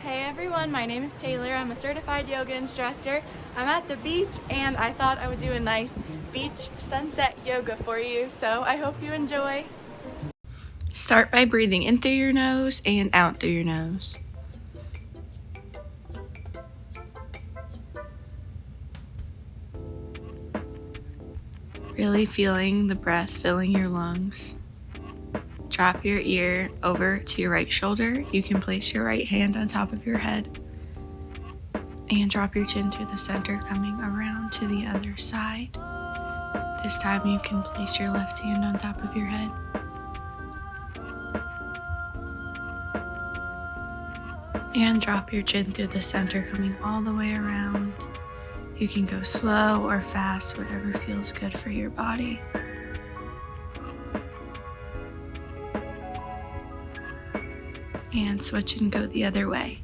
Hey everyone, my name is Taylor. I'm a certified yoga instructor. I'm at the beach and I thought I would do a nice beach sunset yoga for you, so I hope you enjoy. Start by breathing in through your nose and out through your nose. Really feeling the breath filling your lungs. Drop your ear over to your right shoulder. You can place your right hand on top of your head. And drop your chin through the center, coming around to the other side. This time you can place your left hand on top of your head. And drop your chin through the center, coming all the way around. You can go slow or fast, whatever feels good for your body. And switch and go the other way.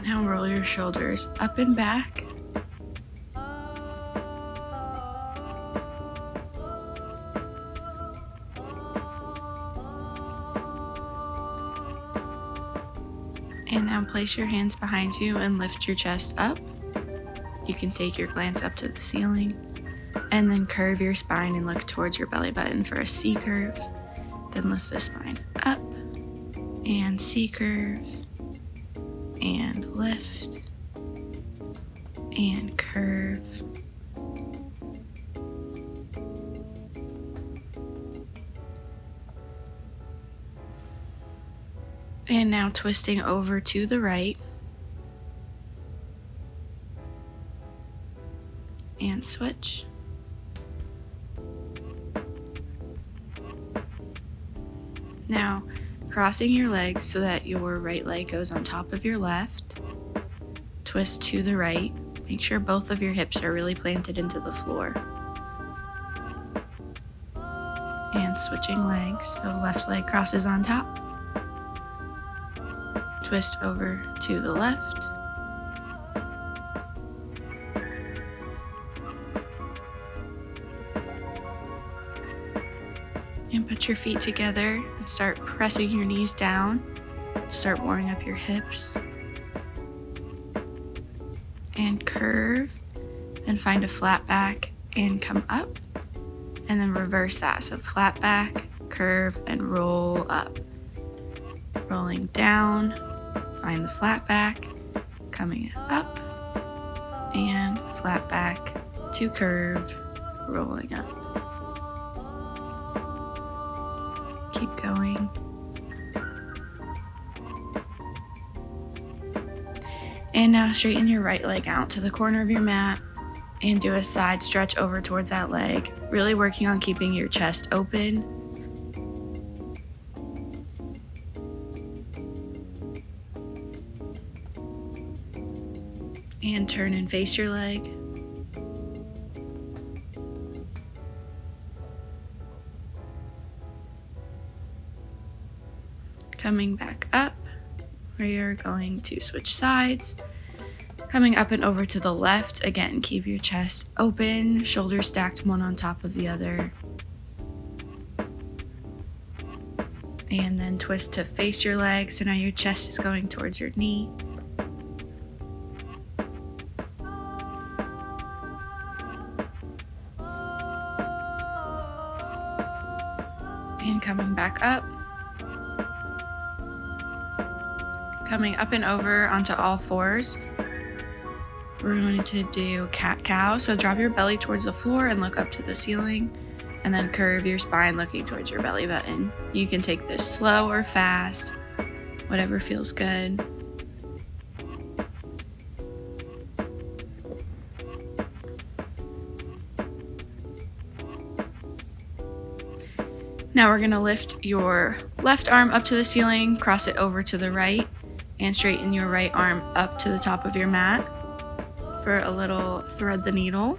Now roll your shoulders up and back. And now place your hands behind you and lift your chest up. You can take your glance up to the ceiling and then curve your spine and look towards your belly button for a C curve. Then lift the spine up and C curve and lift and curve. And now twisting over to the right. And switch. Now, crossing your legs so that your right leg goes on top of your left. Twist to the right. Make sure both of your hips are really planted into the floor. And switching legs, so left leg crosses on top. Twist over to the left. And put your feet together and start pressing your knees down. Start warming up your hips. And curve. Then find a flat back and come up. And then reverse that. So flat back, curve, and roll up. Rolling down. Find the flat back. Coming up. And flat back to curve. Rolling up. Keep going. And now straighten your right leg out to the corner of your mat and do a side stretch over towards that leg, really working on keeping your chest open. And turn and face your leg. Coming back up, where you're going to switch sides. Coming up and over to the left. Again, keep your chest open, shoulders stacked one on top of the other. And then twist to face your leg, so now your chest is going towards your knee. And coming back up. Coming up and over onto all fours. We're going to do cat-cow. So drop your belly towards the floor and look up to the ceiling. And then curve your spine looking towards your belly button. You can take this slow or fast, whatever feels good. Now we're going to lift your left arm up to the ceiling, cross it over to the right, and straighten your right arm up to the top of your mat for a little thread the needle.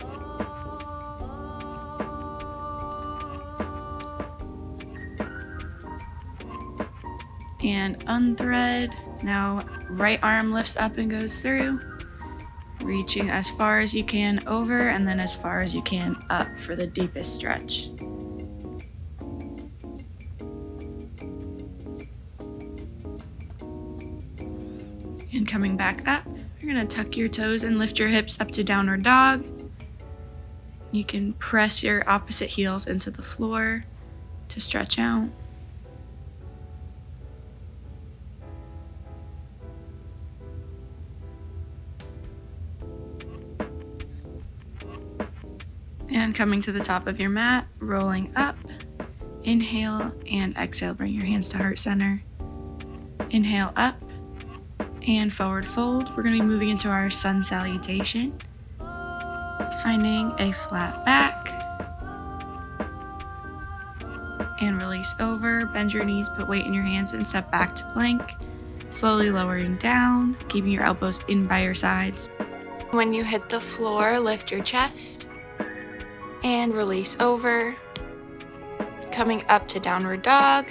And unthread. Now right arm lifts up and goes through. reaching as far as you can over and then as far as you can up for the deepest stretch. And coming back up, you're going to tuck your toes and lift your hips up to downward dog. You can press your opposite heels into the floor to stretch out. And coming to the top of your mat, rolling up. Inhale and exhale, bring your hands to heart center. Inhale up and forward fold. We're going to be moving into our sun salutation. Finding a flat back. And release over, bend your knees, put weight in your hands and step back to plank. Slowly lowering down, keeping your elbows in by your sides. When you hit the floor, lift your chest and release over. Coming up to downward dog.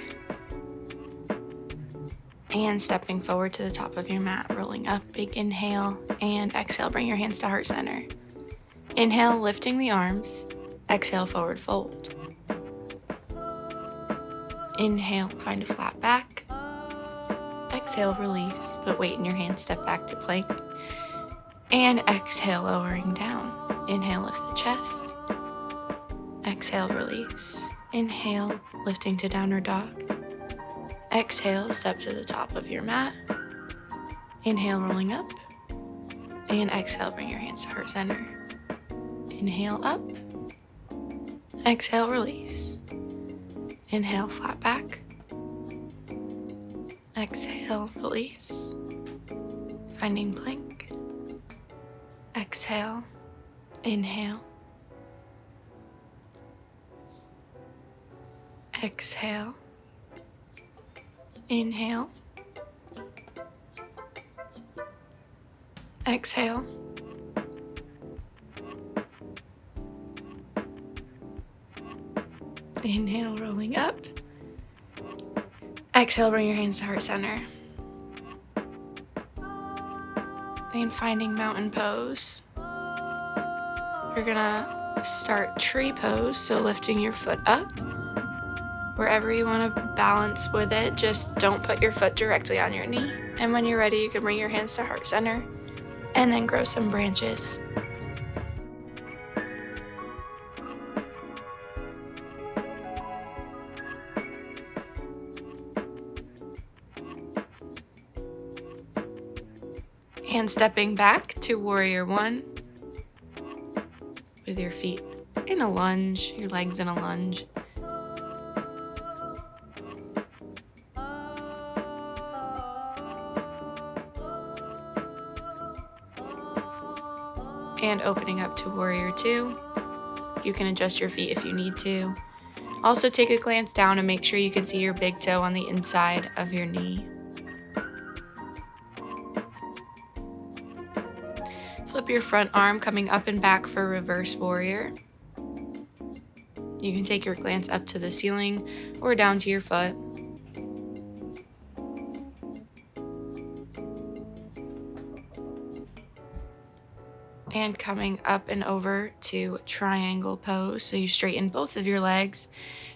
And stepping forward to the top of your mat, rolling up, big inhale, and exhale, bring your hands to heart center. Inhale, lifting the arms. Exhale, forward fold. Inhale, find a flat back. Exhale, release, put weight in your hands, step back to plank. And exhale, lowering down. Inhale, lift the chest. Exhale, release. Inhale, lifting to downward dog. Exhale, step to the top of your mat. Inhale, rolling up. And exhale, bring your hands to heart center. Inhale, up. Exhale, release. Inhale, flat back. Exhale, release. Finding plank. Exhale, inhale. Exhale. Inhale. Exhale. Inhale, rolling up. Exhale, bring your hands to heart center. And finding mountain pose. You're gonna start tree pose, so lifting your foot up. Wherever you want to balance with it, just don't put your foot directly on your knee. And when you're ready, you can bring your hands to heart center and then grow some branches. And stepping back to warrior one with your feet in a lunge, your legs in a lunge. And opening up to warrior two. You can adjust your feet if you need to. Also take a glance down and make sure you can see your big toe on the inside of your knee. Flip your front arm, coming up and back for reverse warrior. You can take your glance up to the ceiling or down to your foot. And coming up and over to triangle pose. So you straighten both of your legs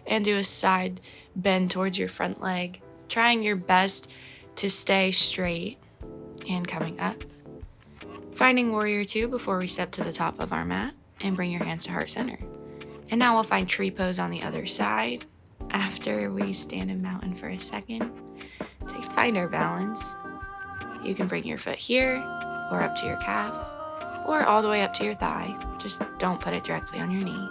and do a side bend towards your front leg, trying your best to stay straight. And coming up. Finding warrior two before we step to the top of our mat and bring your hands to heart center. And now we'll find tree pose on the other side after we stand in mountain for a second. To find our balance, you can bring your foot here or up to your calf or all the way up to your thigh. Just don't put it directly on your knee.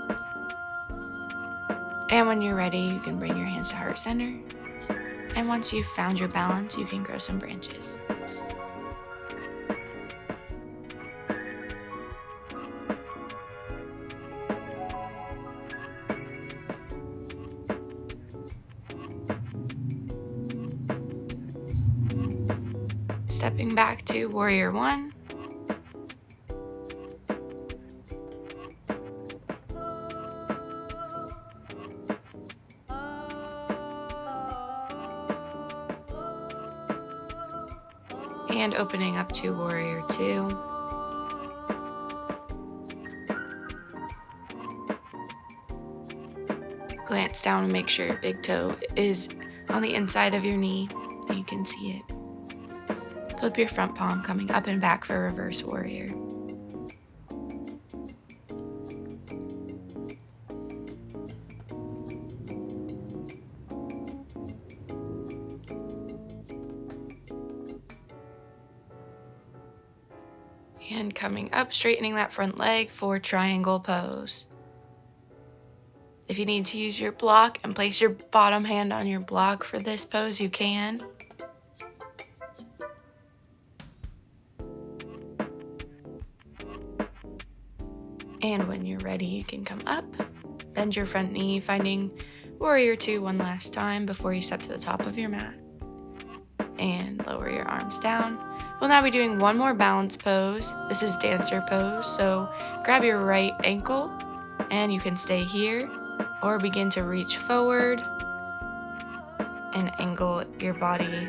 And when you're ready, you can bring your hands to heart center. And once you've found your balance, you can grow some branches. Stepping back to warrior one. And opening up to warrior two. Glance down and make sure your big toe is on the inside of your knee and you can see it. Flip your front palm, coming up and back for reverse warrior. And coming up, straightening that front leg for triangle pose. If you need to use your block and place your bottom hand on your block for this pose, you can. And when you're ready, you can come up, bend your front knee, finding warrior two one last time before you step to the top of your mat. And lower your arms down. We'll now be doing one more balance pose. This is dancer pose, so grab your right ankle and you can stay here or begin to reach forward and angle your body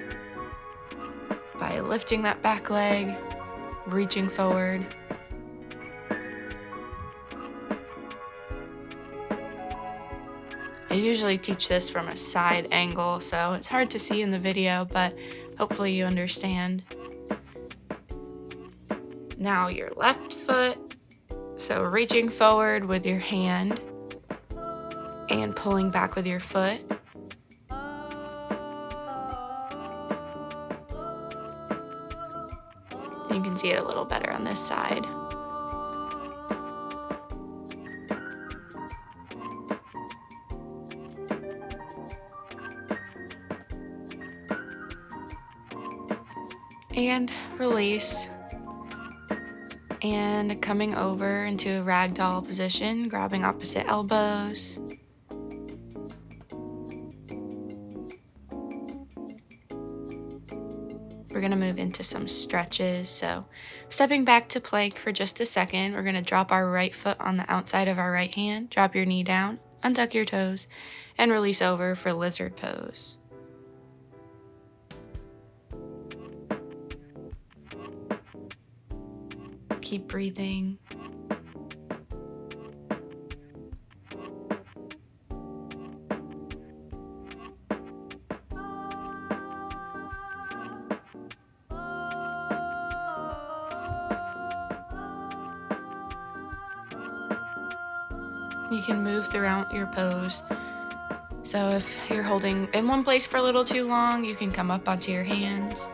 by lifting that back leg, reaching forward. I usually teach this from a side angle, so it's hard to see in the video, but hopefully you understand. Now your left foot, so reaching forward with your hand and pulling back with your foot. You can see it a little better on this side. And release. And coming over into a ragdoll position, grabbing opposite elbows. We're going to move into some stretches. So stepping back to plank for just a second, we're going to drop our right foot on the outside of our right hand, drop your knee down, untuck your toes, and release over for lizard pose. Keep breathing. You can move throughout your pose. So if you're holding in one place for a little too long, you can come up onto your hands.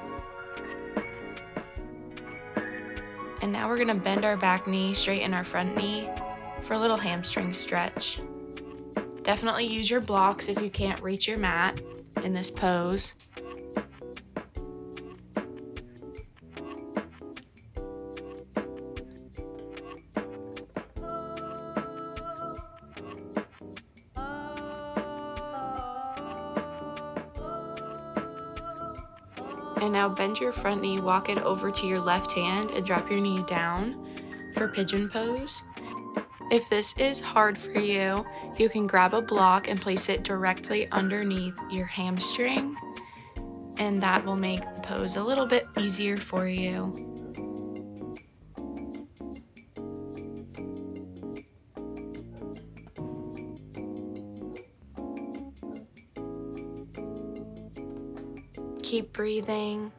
And now we're gonna bend our back knee, straighten our front knee for a little hamstring stretch. Definitely use your blocks if you can't reach your mat in this pose. And now bend your front knee, walk it over to your left hand and drop your knee down for pigeon pose. If this is hard for you, you can grab a block and place it directly underneath your hamstring, and that will make the pose a little bit easier for you. Keep breathing.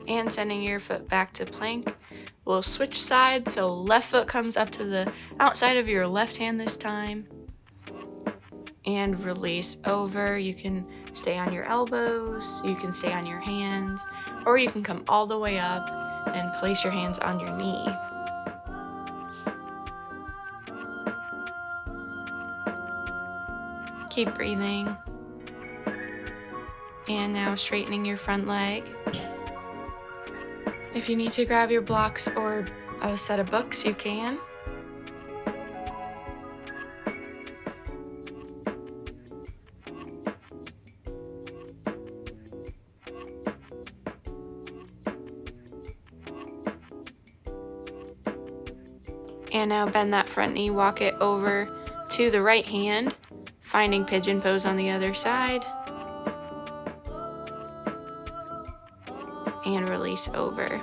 And sending your foot back to plank. We'll switch sides, so left foot comes up to the outside of your left hand this time. And release over. You can stay on your elbows, you can stay on your hands, or you can come all the way up and place your hands on your knee. Keep breathing. And now straightening your front leg. If you need to grab your blocks or a set of books, you can. And now bend that front knee, walk it over to the right hand, Finding pigeon pose on the other side. And release over.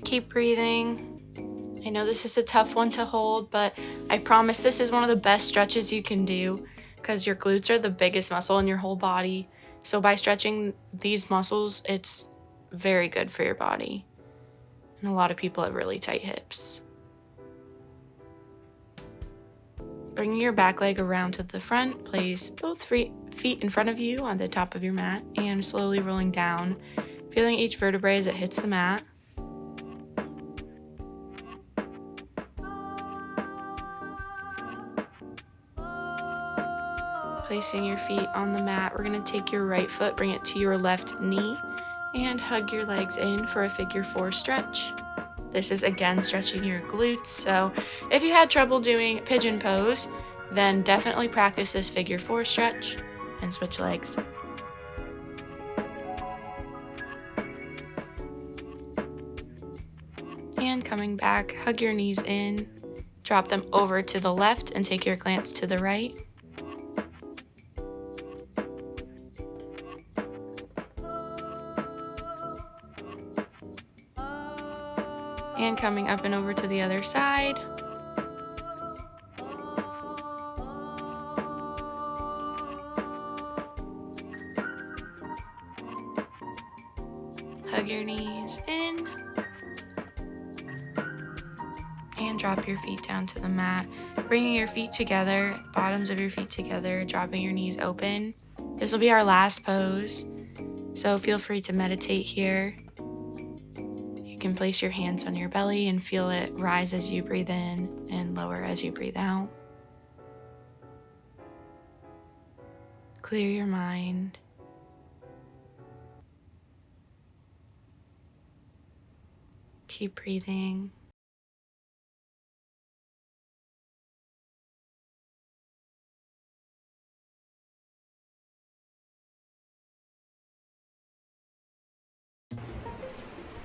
Keep breathing. I know this is a tough one to hold, but I promise this is one of the best stretches you can do because your glutes are the biggest muscle in your whole body. So by stretching these muscles, it's very good for your body. And a lot of people have really tight hips. Bringing your back leg around to the front, place both feet in front of you on the top of your mat and slowly rolling down, feeling each vertebrae as it hits the mat. Placing your feet on the mat, we're going to take your right foot, bring it to your left knee, and hug your legs in for a figure 4 stretch. This is again stretching your glutes, so if you had trouble doing pigeon pose, then definitely practice this figure 4 stretch and switch legs. And coming back, hug your knees in, drop them over to the left and take your glance to the right. And coming up and over to the other side. Hug your knees in. And drop your feet down to the mat. Bringing your feet together, bottoms of your feet together, dropping your knees open. This will be our last pose, so feel free to meditate here. You can place your hands on your belly and feel it rise as you breathe in and lower as you breathe out. Clear your mind. Keep breathing.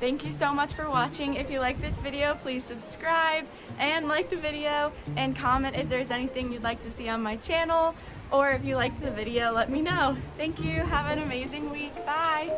Thank you so much for watching. If you like this video, please subscribe and like the video and comment if there's anything you'd like to see on my channel, or if you liked the video, let me know. Thank you. Have an amazing week. Bye.